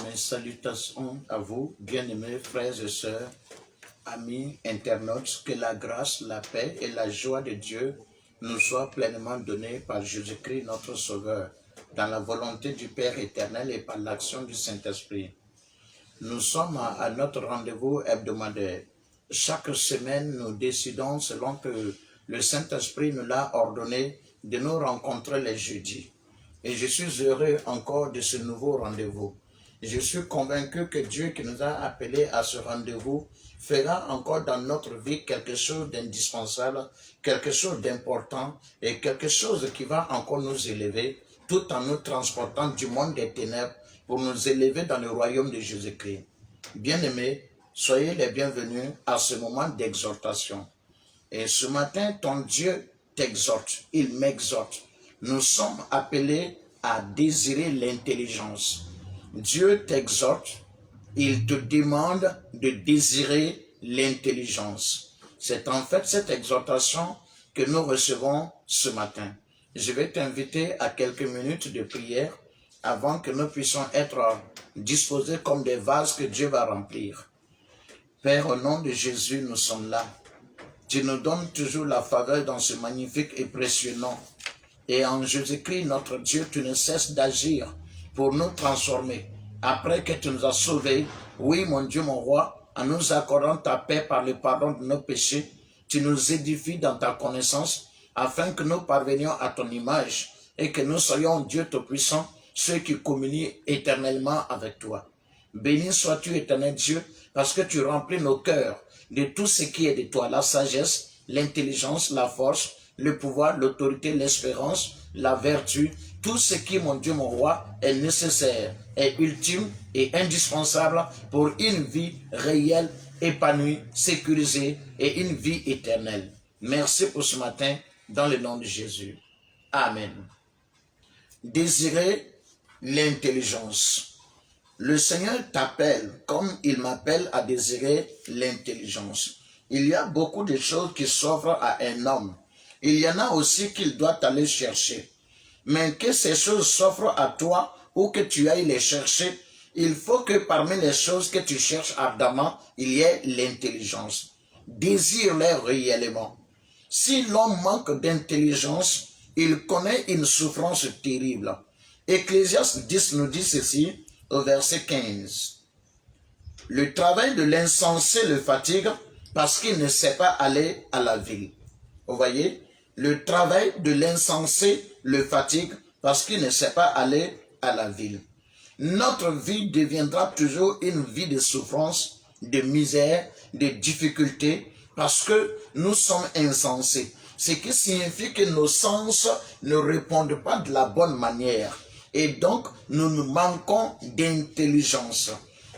Mes salutations à vous, bien-aimés frères et sœurs, amis, internautes, que la grâce, la paix et la joie de Dieu nous soient pleinement données par Jésus-Christ notre Sauveur, dans la volonté du Père éternel et par l'action du Saint-Esprit. Nous sommes à notre rendez-vous hebdomadaire. Chaque semaine, nous décidons, selon que le Saint-Esprit nous l'a ordonné, de nous rencontrer les jeudis. Et je suis heureux encore de ce nouveau rendez-vous. Je suis convaincu que Dieu qui nous a appelés à ce rendez-vous fera encore dans notre vie quelque chose d'indispensable, quelque chose d'important et quelque chose qui va encore nous élever tout en nous transportant du monde des ténèbres pour nous élever dans le royaume de Jésus-Christ. Bien-aimés, soyez les bienvenus à ce moment d'exhortation. Et ce matin, ton Dieu t'exhorte, il m'exhorte. Nous sommes appelés à désirer l'intelligence. Dieu t'exhorte, il te demande de désirer l'intelligence. C'est en fait cette exhortation que nous recevons ce matin. Je vais t'inviter à quelques minutes de prière avant que nous puissions être disposés comme des vases que Dieu va remplir. Père, au nom de Jésus, nous sommes là. Tu nous donnes toujours la faveur dans ce magnifique et précieux nom. Et en Jésus-Christ, notre Dieu, tu ne cesses d'agir pour nous transformer. Après que tu nous as sauvés, oui, mon Dieu, mon roi, en nous accordant ta paix par le pardon de nos péchés, tu nous édifies dans ta connaissance, afin que nous parvenions à ton image et que nous soyons, Dieu Tout-Puissant, ceux qui communient éternellement avec toi. Béni sois-tu, éternel Dieu, parce que tu remplis nos cœurs de tout ce qui est de toi, la sagesse, l'intelligence, la force, le pouvoir, l'autorité, l'espérance, la vertu, tout ce qui, mon Dieu, mon roi, est nécessaire, est ultime et indispensable pour une vie réelle, épanouie, sécurisée et une vie éternelle. Merci pour ce matin, dans le nom de Jésus. Amen. Désirer l'intelligence. Le Seigneur t'appelle comme il m'appelle à désirer l'intelligence. Il y a beaucoup de choses qui s'offrent à un homme. Il y en a aussi qu'il doit aller chercher. Mais que ces choses s'offrent à toi ou que tu ailles les chercher, il faut que parmi les choses que tu cherches ardemment, il y ait l'intelligence. Désire-les réellement. Si l'homme manque d'intelligence, il connaît une souffrance terrible. Ecclésiaste 10 nous dit ceci au verset 15. Le travail de l'insensé le fatigue parce qu'il ne sait pas aller à la ville. Vous voyez? Le travail de l'insensé le fatigue parce qu'il ne sait pas aller à la ville. Notre vie deviendra toujours une vie de souffrance, de misère, de difficultés, parce que nous sommes insensés. Ce qui signifie que nos sens ne répondent pas de la bonne manière. Et donc, nous manquons d'intelligence.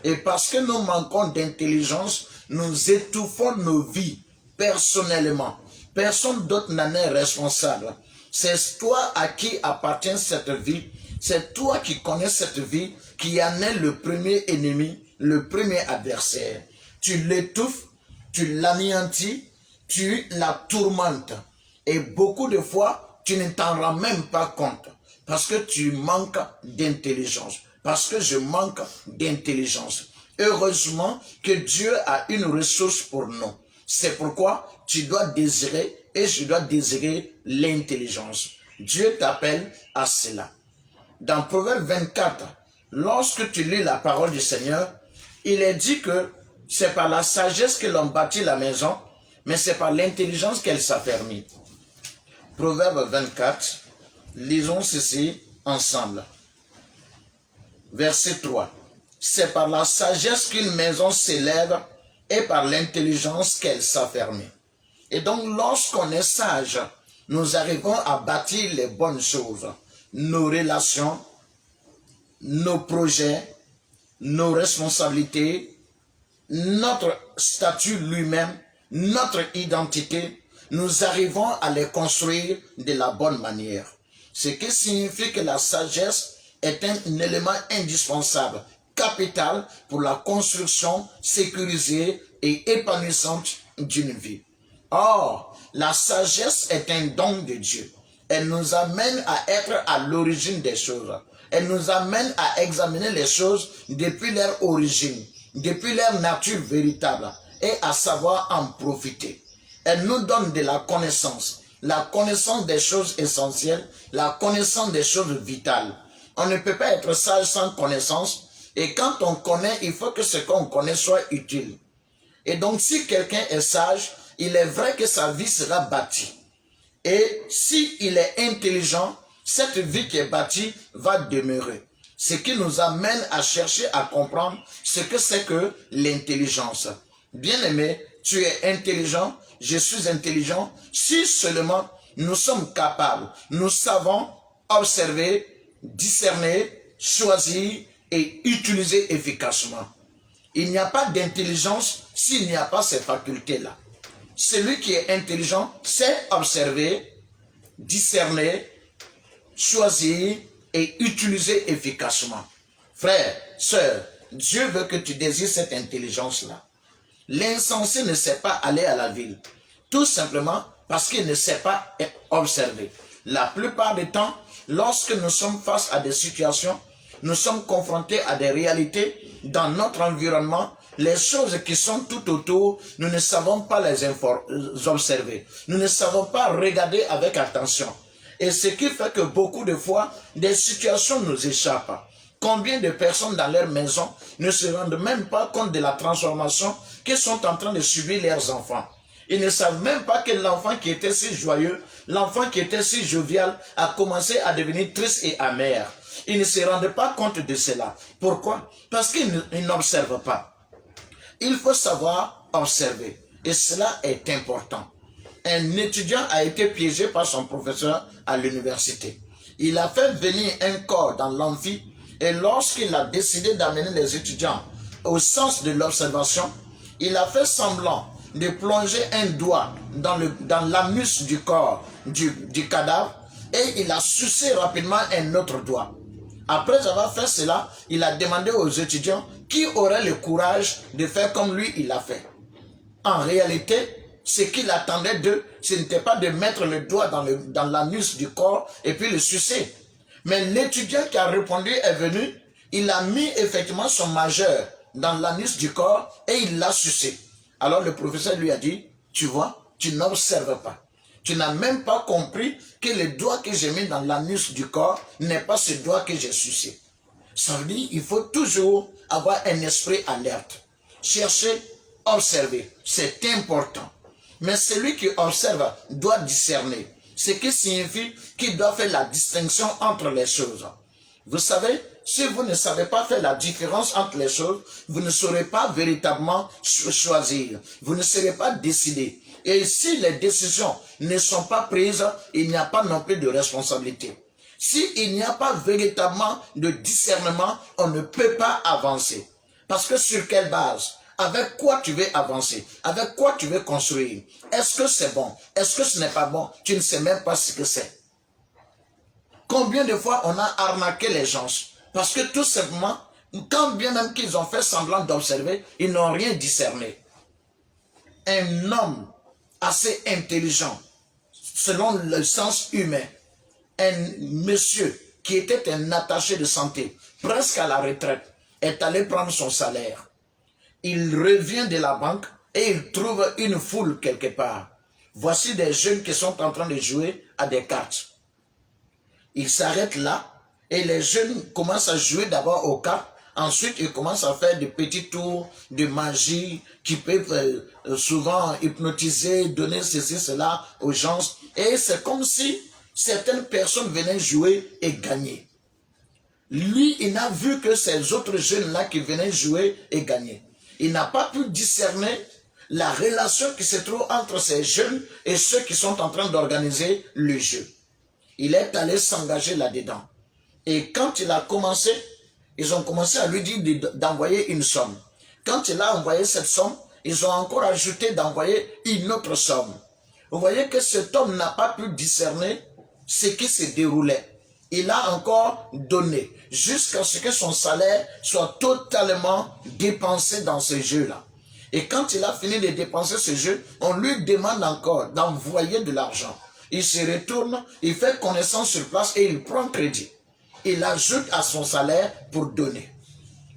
Et parce que nous manquons d'intelligence, nous étouffons nos vies personnellement. Personne d'autre n'en est responsable. C'est toi à qui appartient cette vie. C'est toi qui connais cette vie, qui en est le premier ennemi, le premier adversaire. Tu l'étouffes, tu l'anéantis, tu la tourmentes. Et beaucoup de fois, tu ne t'en rends même pas compte. Parce que tu manques d'intelligence. Parce que je manque d'intelligence. Heureusement que Dieu a une ressource pour nous. C'est pourquoi tu dois désirer et je dois désirer l'intelligence. Dieu t'appelle à cela. Dans Proverbe 24, lorsque tu lis la parole du Seigneur, il est dit que c'est par la sagesse que l'on bâtit la maison, mais c'est par l'intelligence qu'elle s'affermit. Proverbe 24, lisons ceci ensemble. Verset 3. C'est par la sagesse qu'une maison s'élève et par l'intelligence qu'elle s'affermit. Et donc, lorsqu'on est sage, nous arrivons à bâtir les bonnes choses. Nos relations, nos projets, nos responsabilités, notre statut lui-même, notre identité, nous arrivons à les construire de la bonne manière. Ce qui signifie que la sagesse est un élément indispensable, capital pour la construction sécurisée et épanouissante d'une vie. Or, la sagesse est un don de Dieu. Elle nous amène à être à l'origine des choses. Elle nous amène à examiner les choses depuis leur origine, depuis leur nature véritable, et à savoir en profiter. Elle nous donne de la connaissance des choses essentielles, la connaissance des choses vitales. On ne peut pas être sage sans connaissance, et quand on connaît, il faut que ce qu'on connaît soit utile. Et donc, si quelqu'un est sage, il est vrai que sa vie sera bâtie. Et s'il est intelligent, cette vie qui est bâtie va demeurer. Ce qui nous amène à chercher à comprendre ce que c'est que l'intelligence. Bien-aimé, tu es intelligent, je suis intelligent, si seulement nous sommes capables, nous savons observer, discerner, choisir et utiliser efficacement. Il n'y a pas d'intelligence s'il n'y a pas ces facultés-là. Celui qui est intelligent sait observer, discerner, choisir et utiliser efficacement. Frère, sœur, Dieu veut que tu désires cette intelligence-là. L'insensé ne sait pas aller à la ville, tout simplement parce qu'il ne sait pas observer. La plupart du temps, lorsque nous sommes face à des situations, nous sommes confrontés à des réalités dans notre environnement, les choses qui sont tout autour, nous ne savons pas les observer. Nous ne savons pas regarder avec attention. Et ce qui fait que beaucoup de fois, des situations nous échappent. Combien de personnes dans leur maison ne se rendent même pas compte de la transformation que sont en train de subir leurs enfants. Ils ne savent même pas que l'enfant qui était si joyeux, l'enfant qui était si jovial, a commencé à devenir triste et amer. Ils ne se rendent pas compte de cela. Pourquoi? Parce qu'ils n'observent pas. Il faut savoir observer. Et cela est important. Un étudiant a été piégé par son professeur à l'université. Il a fait venir un corps dans l'amphi et lorsqu'il a décidé d'amener les étudiants au sens de l'observation, il a fait semblant de plonger un doigt dans l'anus du corps du cadavre et il a sucé rapidement un autre doigt. Après avoir fait cela, il a demandé aux étudiants qui aurait le courage de faire comme lui il l'a fait. En réalité, ce qu'il attendait d'eux, ce n'était pas de mettre le doigt dans l'anus du corps et puis le sucer. Mais l'étudiant qui a répondu est venu, il a mis effectivement son majeur dans l'anus du corps et il l'a sucé. Alors le professeur lui a dit, tu vois, tu n'observes pas. Tu n'as même pas compris que le doigt que j'ai mis dans l'anus du corps n'est pas ce doigt que j'ai sucé. Ça veut dire qu'il faut toujours avoir un esprit alerte. Chercher, observer, c'est important. Mais celui qui observe doit discerner. Ce qui signifie qu'il doit faire la distinction entre les choses. Vous savez, si vous ne savez pas faire la différence entre les choses, vous ne saurez pas véritablement choisir. Vous ne serez pas décidé. Et si les décisions ne sont pas prises, il n'y a pas non plus de responsabilité. S'il n'y a pas véritablement de discernement, on ne peut pas avancer. Parce que sur quelle base? Avec quoi tu veux avancer? Avec quoi tu veux construire? Est-ce que c'est bon? Est-ce que ce n'est pas bon? Tu ne sais même pas ce que c'est. Combien de fois on a arnaqué les gens? Parce que tout simplement, quand bien même qu'ils ont fait semblant d'observer, ils n'ont rien discerné. Un homme assez intelligent, selon le sens humain, un monsieur qui était un attaché de santé, presque à la retraite, est allé prendre son salaire. Il revient de la banque et il trouve une foule quelque part. Voici des jeunes qui sont en train de jouer à des cartes. Il s'arrête là et les jeunes commencent à jouer d'abord aux cartes. Ensuite, ils commencent à faire des petits tours de magie qui peuvent souvent hypnotiser, donner ceci, cela aux gens. Et c'est comme si certaines personnes venaient jouer et gagner. Lui, il n'a vu que ces autres jeunes-là qui venaient jouer et gagner. Il n'a pas pu discerner la relation qui se trouve entre ces jeunes et ceux qui sont en train d'organiser le jeu. Il est allé s'engager là-dedans. Et quand il a commencé, ils ont commencé à lui dire d'envoyer une somme. Quand il a envoyé cette somme, ils ont encore ajouté d'envoyer une autre somme. Vous voyez que cet homme n'a pas pu discerner ce qui se déroulait. Il a encore donné jusqu'à ce que son salaire soit totalement dépensé dans ce jeu-là. Et quand il a fini de dépenser ce jeu, on lui demande encore d'envoyer de l'argent. Il se retourne, il fait connaissance sur place et il prend crédit. il ajoute à son salaire pour donner.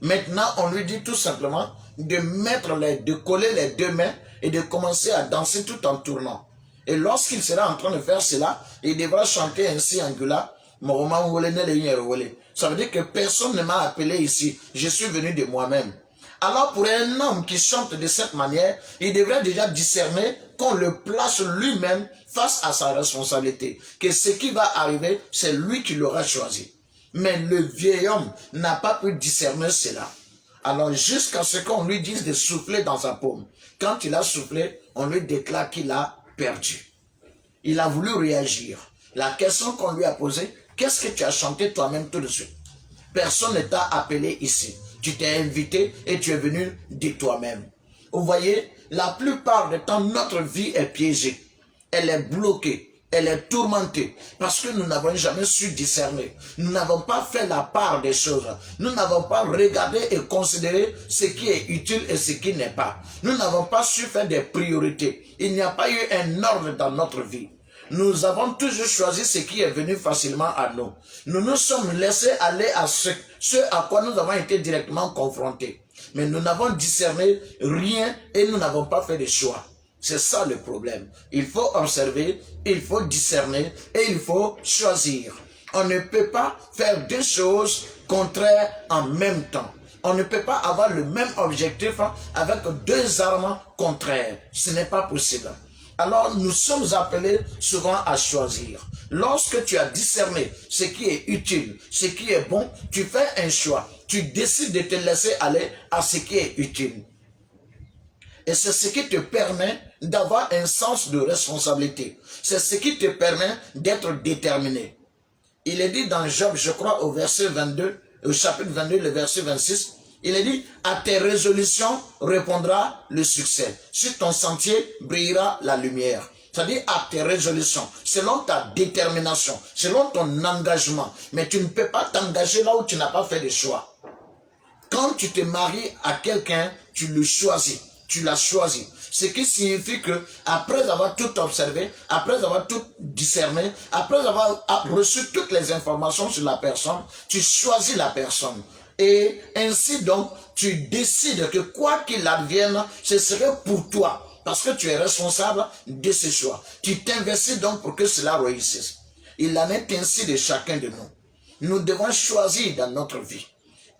Maintenant, on lui dit tout simplement de coller les deux mains et de commencer à danser tout en tournant. Et lorsqu'il sera en train de faire cela, il devra chanter ainsi en gula. Ça veut dire que personne ne m'a appelé ici. Je suis venu de moi-même. Alors pour un homme qui chante de cette manière, il devrait déjà discerner qu'on le place lui-même face à sa responsabilité. Que ce qui va arriver, c'est lui qui l'aura choisi. Mais le vieil homme n'a pas pu discerner cela. Alors jusqu'à ce qu'on lui dise de souffler dans sa paume. Quand il a soufflé, on lui déclare qu'il a perdu. Il a voulu réagir. La question qu'on lui a posée, qu'est-ce que tu as chanté toi-même tout de suite? Personne ne t'a appelé ici. Tu t'es invité et tu es venu de toi-même. Vous voyez, la plupart du temps, notre vie est piégée. Elle est bloquée. Elle est tourmentée parce que nous n'avons jamais su discerner. Nous n'avons pas fait la part des choses. Nous n'avons pas regardé et considéré ce qui est utile et ce qui n'est pas. Nous n'avons pas su faire des priorités. Il n'y a pas eu un ordre dans notre vie. Nous avons toujours choisi ce qui est venu facilement à nous. Nous nous sommes laissés aller à ce à quoi nous avons été directement confrontés. Mais nous n'avons discerné rien et nous n'avons pas fait de choix. C'est ça le problème. Il faut observer, il faut discerner et il faut choisir. On ne peut pas faire deux choses contraires en même temps. On ne peut pas avoir le même objectif avec deux armes contraires. Ce n'est pas possible. Alors nous sommes appelés souvent à choisir. Lorsque tu as discerné ce qui est utile, ce qui est bon, tu fais un choix. Tu décides de te laisser aller à ce qui est utile. Et c'est ce qui te permet d'avoir un sens de responsabilité. C'est ce qui te permet d'être déterminé. Il est dit dans Job, je crois, au verset 22, au chapitre 22, le verset 26, il est dit, à tes résolutions répondra le succès. Sur ton sentier brillera la lumière. C'est-à-dire à tes résolutions, selon ta détermination, selon ton engagement. Mais tu ne peux pas t'engager là où tu n'as pas fait de choix. Quand tu te maries à quelqu'un, tu le choisis. Tu l'as choisi. Ce qui signifie que, après avoir tout observé, après avoir tout discerné, après avoir reçu toutes les informations sur la personne, tu choisis la personne. Et ainsi donc, tu décides que quoi qu'il advienne, ce serait pour toi. Parce que tu es responsable de ce choix. Tu t'investis donc pour que cela réussisse. Il en est ainsi de chacun de nous. Nous devons choisir dans notre vie.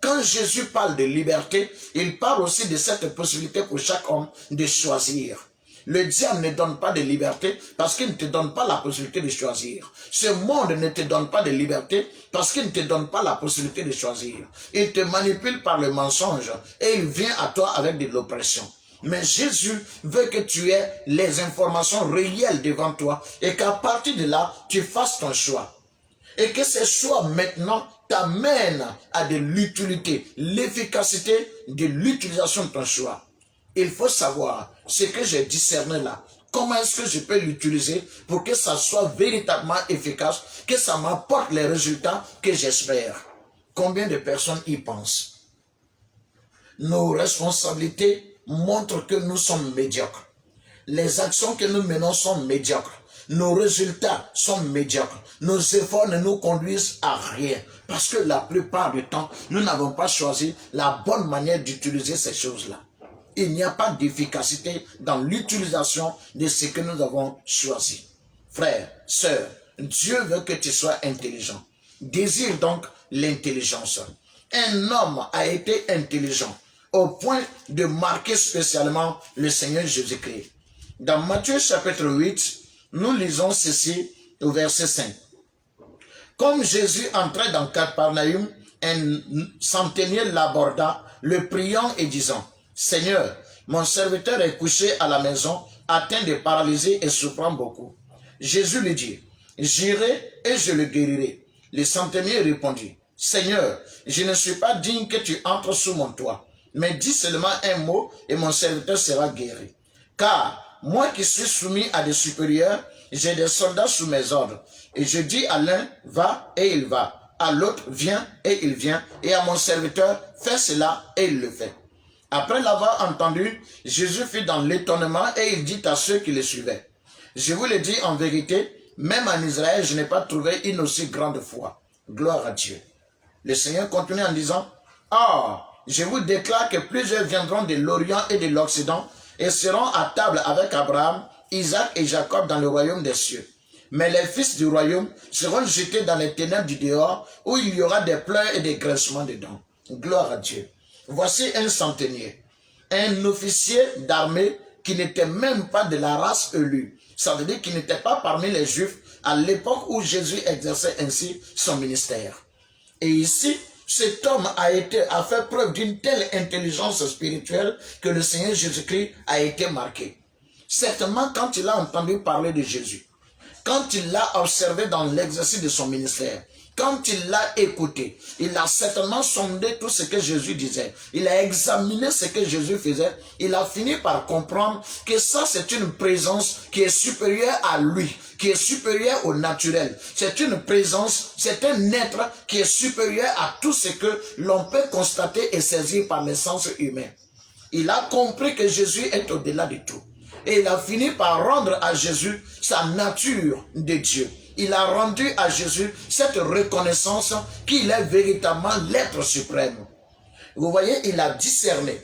Quand Jésus parle de liberté, il parle aussi de cette possibilité pour chaque homme de choisir. Le diable ne donne pas de liberté parce qu'il ne te donne pas la possibilité de choisir. Ce monde ne te donne pas de liberté parce qu'il ne te donne pas la possibilité de choisir. Il te manipule par le mensonge et il vient à toi avec de l'oppression. Mais Jésus veut que tu aies les informations réelles devant toi et qu'à partir de là, tu fasses ton choix. Et que ces choix maintenant t'amènent à de l'utilité, l'efficacité de l'utilisation de ton choix. Il faut savoir ce que j'ai discerné là. Comment est-ce que je peux l'utiliser pour que ça soit véritablement efficace, que ça m'apporte les résultats que j'espère. Combien de personnes y pensent? Nos responsabilités montrent que nous sommes médiocres. Les actions que nous menons sont médiocres. Nos résultats sont médiocres. Nos efforts ne nous conduisent à rien. Parce que la plupart du temps, nous n'avons pas choisi la bonne manière d'utiliser ces choses-là. Il n'y a pas d'efficacité dans l'utilisation de ce que nous avons choisi. Frères, sœurs, Dieu veut que tu sois intelligent. Désire donc l'intelligence. Un homme a été intelligent au point de marquer spécialement le Seigneur Jésus-Christ. Dans Matthieu chapitre 8, nous lisons ceci au verset 5. Comme Jésus entrait dans Capernaum, un centenier l'aborda, le priant et disant, « Seigneur, mon serviteur est couché à la maison, atteint de paralysie et souffrant beaucoup. » Jésus lui dit, « J'irai et je le guérirai. » Le centenier répondit, « Seigneur, je ne suis pas digne que tu entres sous mon toit, mais dis seulement un mot et mon serviteur sera guéri. Car moi qui suis soumis à des supérieurs, j'ai des soldats sous mes ordres. Et je dis à l'un, va et il va. À l'autre, viens et il vient. Et à mon serviteur, fais cela et il le fait. » Après l'avoir entendu, Jésus fut dans l'étonnement et il dit à ceux qui le suivaient, « Je vous le dis en vérité, même en Israël, je n'ai pas trouvé une aussi grande foi. » Gloire à Dieu. Le Seigneur continue en disant, « Ah, je vous déclare que plusieurs viendront de l'Orient et de l'Occident et seront à table avec Abraham, Isaac et Jacob dans le royaume des cieux. Mais les fils du royaume seront jetés dans les ténèbres du dehors, où il y aura des pleurs et des graissements dedans. » Gloire à Dieu. Voici un centenier, un officier d'armée qui n'était même pas de la race élue. Ça veut dire qu'il n'était pas parmi les Juifs à l'époque où Jésus exerçait ainsi son ministère. Et ici, cet homme a fait preuve d'une telle intelligence spirituelle que le Seigneur Jésus-Christ a été marqué. Certainement, quand il a entendu parler de Jésus, quand il l'a observé dans l'exercice de son ministère, quand il l'a écouté, il a certainement sondé tout ce que Jésus disait. Il a examiné ce que Jésus faisait. Il a fini par comprendre que ça, c'est une présence qui est supérieure à lui, qui est supérieure au naturel. C'est une présence, c'est un être qui est supérieur à tout ce que l'on peut constater et saisir par les sens humains. Il a compris que Jésus est au-delà de tout. Et il a fini par rendre à Jésus sa nature de Dieu. Il a rendu à Jésus cette reconnaissance qu'il est véritablement l'être suprême. Vous voyez, il a discerné.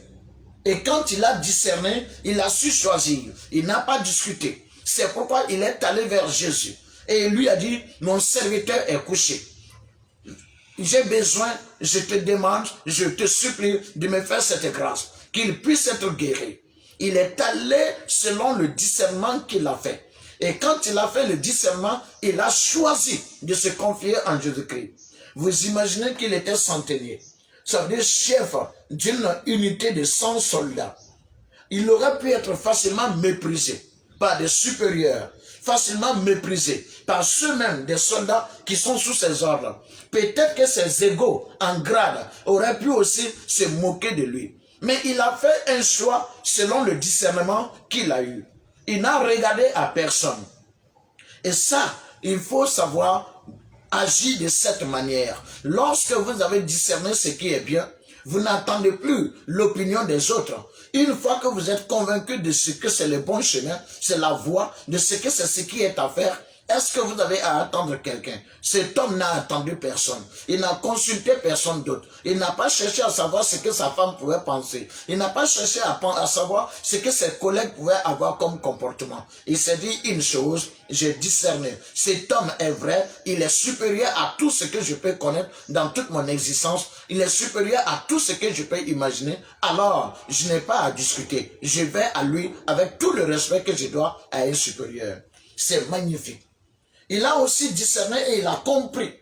Et quand il a discerné, il a su choisir. Il n'a pas discuté. C'est pourquoi il est allé vers Jésus. Et il lui a dit, mon serviteur est couché. J'ai besoin, je te demande, je te supplie de me faire cette grâce. Qu'il puisse être guéri. Il est allé selon le discernement qu'il a fait. Et quand il a fait le discernement, il a choisi de se confier en Jésus-Christ. Vous imaginez qu'il était centenier. Ça veut dire chef d'une unité de 100 soldats. Il aurait pu être facilement méprisé par des supérieurs, facilement méprisé par ceux-mêmes des soldats qui sont sous ses ordres. Peut-être que ses égaux en grade auraient pu aussi se moquer de lui. Mais il a fait un choix selon le discernement qu'il a eu. Il n'a regardé à personne. Et ça, il faut savoir agir de cette manière. Lorsque vous avez discerné ce qui est bien, vous n'attendez plus l'opinion des autres. Une fois que vous êtes convaincu de ce que c'est le bon chemin, c'est la voie, de ce que c'est ce qui est à faire, est-ce que vous avez à attendre quelqu'un? Cet homme n'a attendu personne. Il n'a consulté personne d'autre. Il n'a pas cherché à savoir ce que sa femme pouvait penser. Il n'a pas cherché à savoir ce que ses collègues pouvaient avoir comme comportement. Il s'est dit une chose, j'ai discerné. Cet homme est vrai, il est supérieur à tout ce que je peux connaître dans toute mon existence. Il est supérieur à tout ce que je peux imaginer. Alors, je n'ai pas à discuter. Je vais à lui avec tout le respect que je dois à un supérieur. C'est magnifique. Il a aussi discerné et il a compris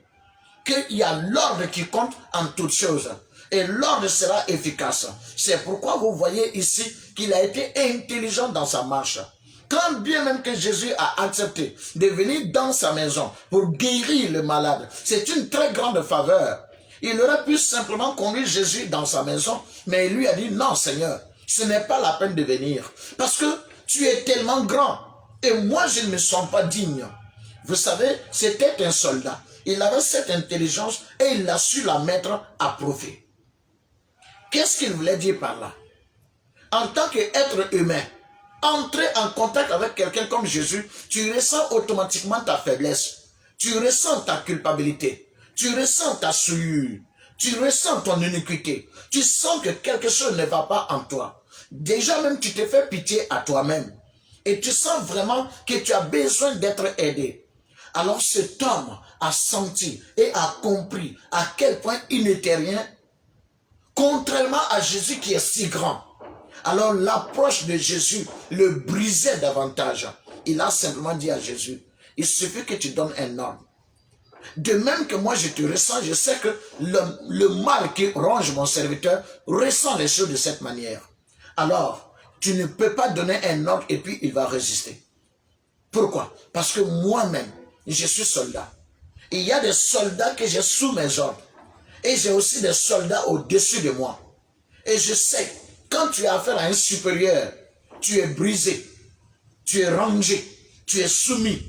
qu'il y a l'ordre qui compte en toutes choses. Et l'ordre sera efficace. C'est pourquoi vous voyez ici qu'il a été intelligent dans sa marche. Quand bien même que Jésus a accepté de venir dans sa maison pour guérir le malade, c'est une très grande faveur. Il aurait pu simplement conduire Jésus dans sa maison, mais il lui a dit, non Seigneur, ce n'est pas la peine de venir. Parce que tu es tellement grand et moi je ne me sens pas digne. Vous savez, c'était un soldat. Il avait cette intelligence et il a su la mettre à profit. Qu'est-ce qu'il voulait dire par là? En tant qu'être humain, entrer en contact avec quelqu'un comme Jésus, tu ressens automatiquement ta faiblesse. Tu ressens ta culpabilité. Tu ressens ta souillure. Tu ressens ton iniquité. Tu sens que quelque chose ne va pas en toi. Déjà même, tu te fais pitié à toi-même. Et tu sens vraiment que tu as besoin d'être aidé. Alors cet homme a senti et a compris à quel point il n'était rien, contrairement à Jésus qui est si grand. Alors l'approche de Jésus le brisait davantage. Il a simplement dit à Jésus, il suffit que tu donnes un ordre. De même que moi je te ressens, je sais que le mal qui ronge mon serviteur ressent les choses de cette manière. Alors, tu ne peux pas donner un ordre et puis il va résister. Pourquoi? Parce que moi-même, je suis soldat. Il y a des soldats que j'ai sous mes ordres. Et j'ai aussi des soldats au-dessus de moi. Et je sais, quand tu as affaire à un supérieur, tu es brisé, tu es rangé, tu es soumis.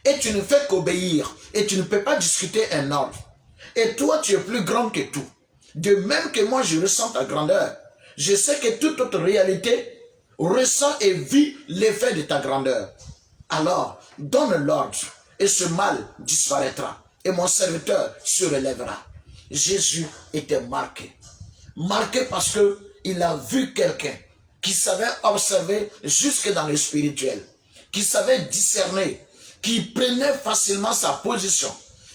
Et tu ne fais qu'obéir. Et tu ne peux pas discuter un ordre. Et toi, tu es plus grand que tout. De même que moi, je ressens ta grandeur. Je sais que toute autre réalité ressent et vit l'effet de ta grandeur. Alors, donne l'ordre. Et ce mal disparaîtra. Et mon serviteur se relèvera. Jésus était marqué. Marqué parce qu'il a vu quelqu'un qui savait observer jusque dans le spirituel, qui savait discerner, qui prenait facilement sa position,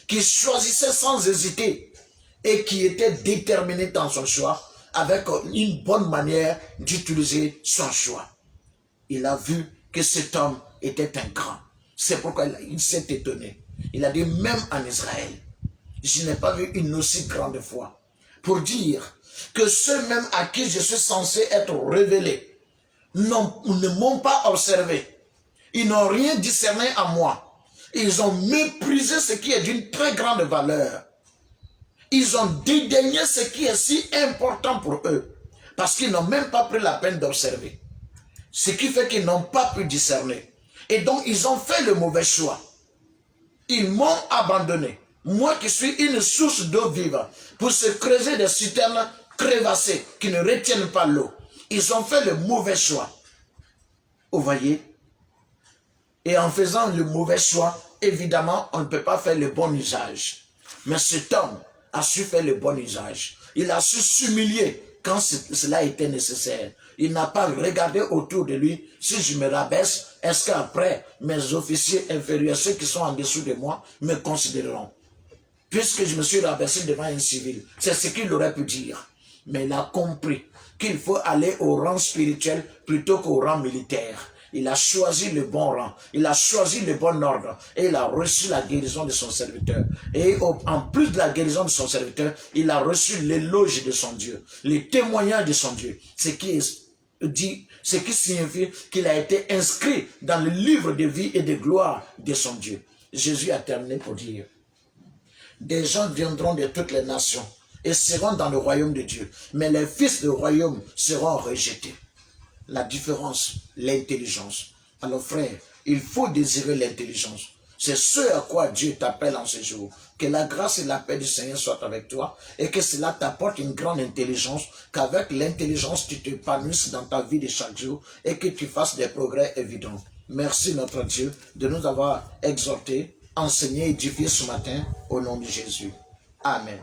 qui choisissait sans hésiter et qui était déterminé dans son choix avec une bonne manière d'utiliser son choix. Il a vu que cet homme était un grand. C'est pourquoi il s'est étonné. Il a dit, même en Israël, je n'ai pas vu une aussi grande foi. Pour dire que ceux-mêmes à qui je suis censé être révélé ne m'ont pas observé. Ils n'ont rien discerné en moi. Ils ont méprisé ce qui est d'une très grande valeur. Ils ont dédaigné ce qui est si important pour eux. Parce qu'ils n'ont même pas pris la peine d'observer. Ce qui fait qu'ils n'ont pas pu discerner. Et donc ils ont fait le mauvais choix. Ils m'ont abandonné. Moi qui suis une source d'eau vive, pour se creuser des citernes crevassées qui ne retiennent pas l'eau. Ils ont fait le mauvais choix. Vous voyez? Et en faisant le mauvais choix, évidemment, on ne peut pas faire le bon usage. Mais cet homme a su faire le bon usage. Il a su s'humilier quand cela était nécessaire. Il n'a pas regardé autour de lui. Si je me rabaisse, est-ce qu'après, mes officiers inférieurs, ceux qui sont en dessous de moi, me considéreront? Puisque je me suis rabaissé devant un civil. C'est ce qu'il aurait pu dire. Mais il a compris qu'il faut aller au rang spirituel plutôt qu'au rang militaire. Il a choisi le bon rang, il a choisi le bon ordre et il a reçu la guérison de son serviteur. Et en plus de la guérison de son serviteur, il a reçu l'éloge de son Dieu, les témoignages de son Dieu. Ce qui signifie qu'il a été inscrit dans le livre de vie et de gloire de son Dieu. Jésus a terminé pour dire, des gens viendront de toutes les nations et seront dans le royaume de Dieu, mais les fils du royaume seront rejetés. La différence, l'intelligence. Alors frère, il faut désirer l'intelligence. C'est ce à quoi Dieu t'appelle en ce jour. Que la grâce et la paix du Seigneur soient avec toi et que cela t'apporte une grande intelligence, qu'avec l'intelligence tu t'épanouisses dans ta vie de chaque jour et que tu fasses des progrès évidents. Merci notre Dieu de nous avoir exhortés, enseignés, édifiés ce matin au nom de Jésus. Amen.